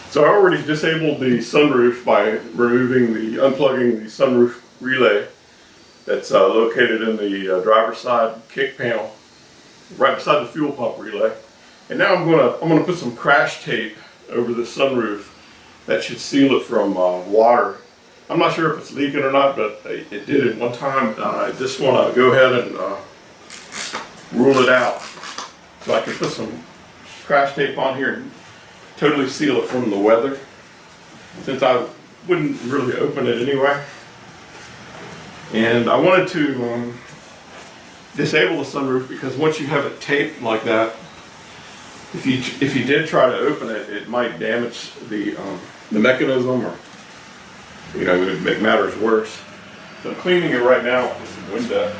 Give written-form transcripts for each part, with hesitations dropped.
So I already disabled the sunroof by unplugging the sunroof relay that's located in the driver's side kick panel, right beside the fuel pump relay. And now I'm gonna put some crash tape over the sunroof that should seal it from water. I'm not sure if it's leaking or not, but it did at one time. I just want to go ahead and rule it out, so I can put some crash tape on here and totally seal it from the weather, since I wouldn't really open it anyway. And I wanted to disable the sunroof because once you have it taped like that, if you did try to open it, it might damage the mechanism, or it would make matters worse. So I'm cleaning it right now with some Windex,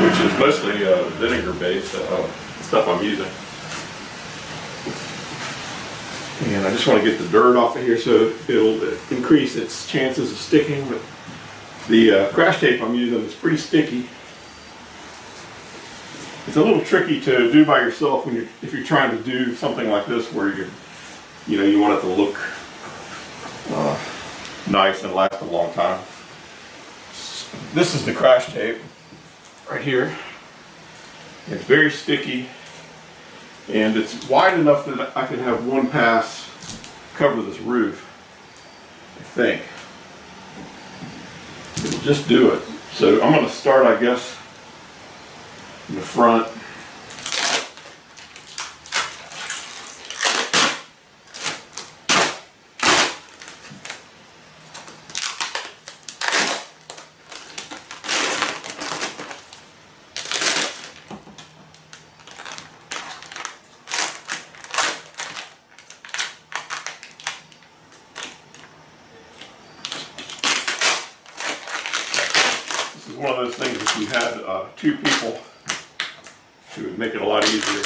which is mostly vinegar-based stuff I'm using. And I just want to get the dirt off of here so it'll increase its chances of sticking. But the crash tape I'm using is pretty sticky. It's a little tricky to do by yourself if you're trying to do something like this where you want it to look nice and last a long time. This is the crash tape right here. It's very sticky, and it's wide enough that I can have one pass cover this roof, I think. It'll just do it. So I'm going to start, I guess, in the front. This is one of those things, if you had two people, it would make it a lot easier.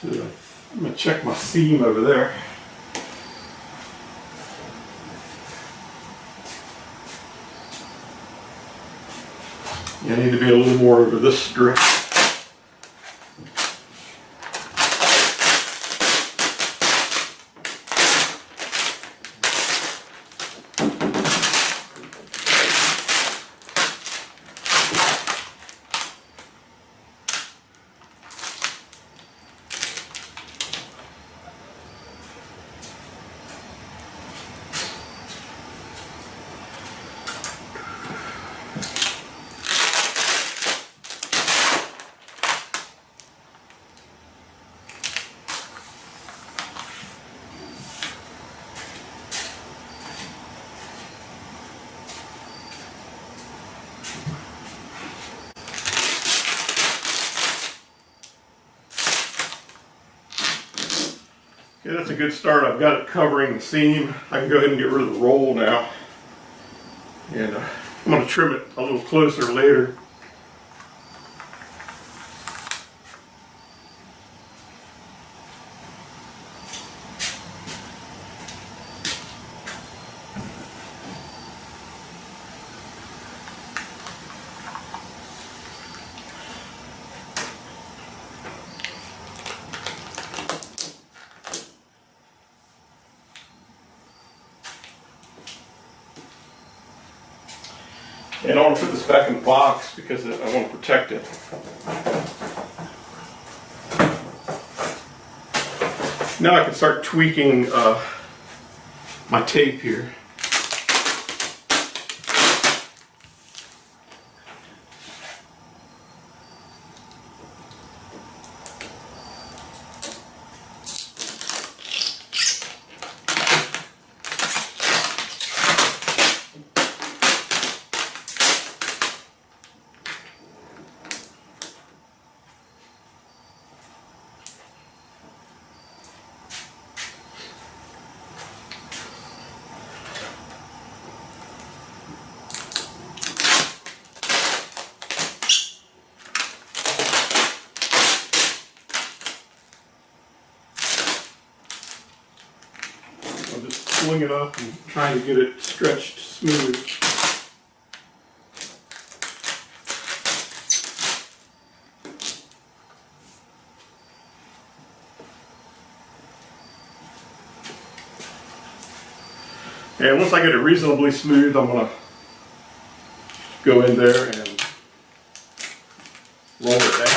So I'm going to check my seam over there. Yeah, I need to be a little more over this strip. Okay, that's a good start. I've got it covering the seam. I can go ahead and get rid of the roll now. And I'm going to trim it a little closer later. And I want to put this back in the box because I want to protect it. Now I can start tweaking my tape here. pulling it up and trying to get it stretched smooth. And once I get it reasonably smooth, I'm going to go in there and roll it down.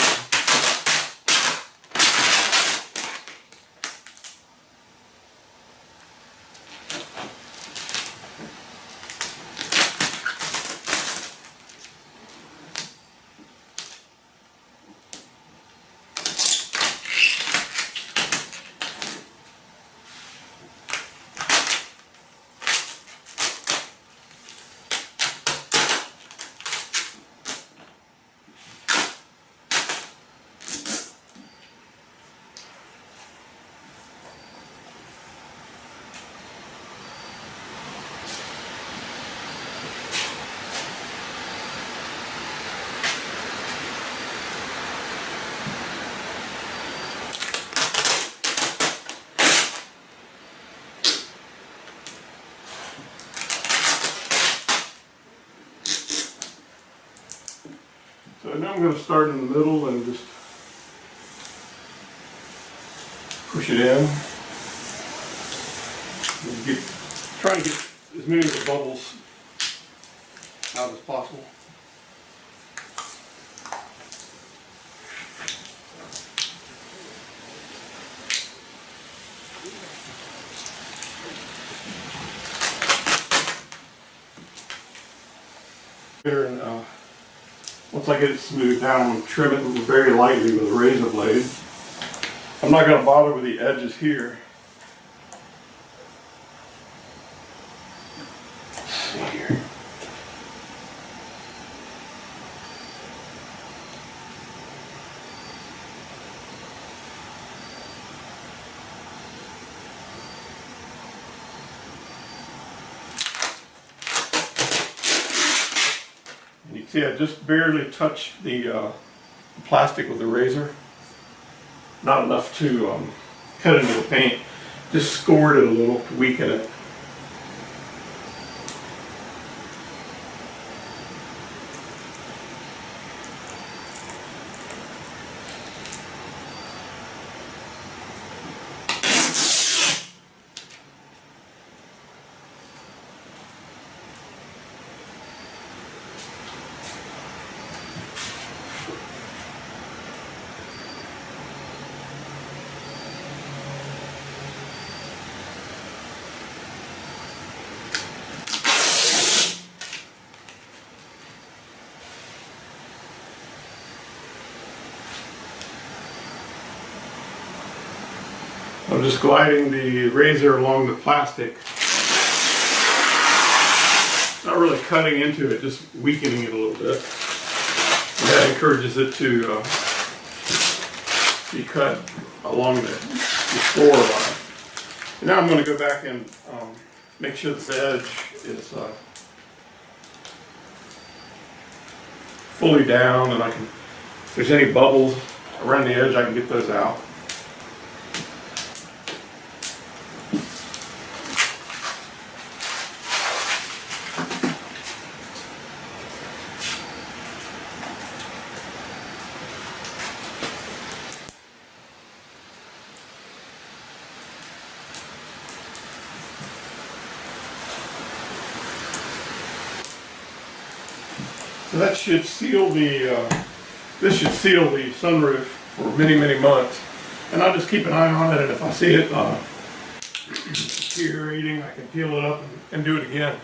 So now I'm going to start in the middle and just push it in. And try to get as many of the bubbles out as possible. And once I get it smoothed down, I'm going to trim it very lightly with a razor blade. I'm not going to bother with the edges here. Let's see here. You can see I just barely touched the plastic with the razor. Not enough to cut into the paint. Just scored it a little to weaken it. I'm just gliding the razor along the plastic. Not really cutting into it, just weakening it a little bit. And that encourages it to be cut along the floor line. And now I'm going to go back and make sure that the edge is fully down, and if there's any bubbles around the edge, I can get those out. So that should seal this should seal the sunroof for many, many months. And I'll just keep an eye on it, and if I see it deteriorating, I can peel it up and do it again.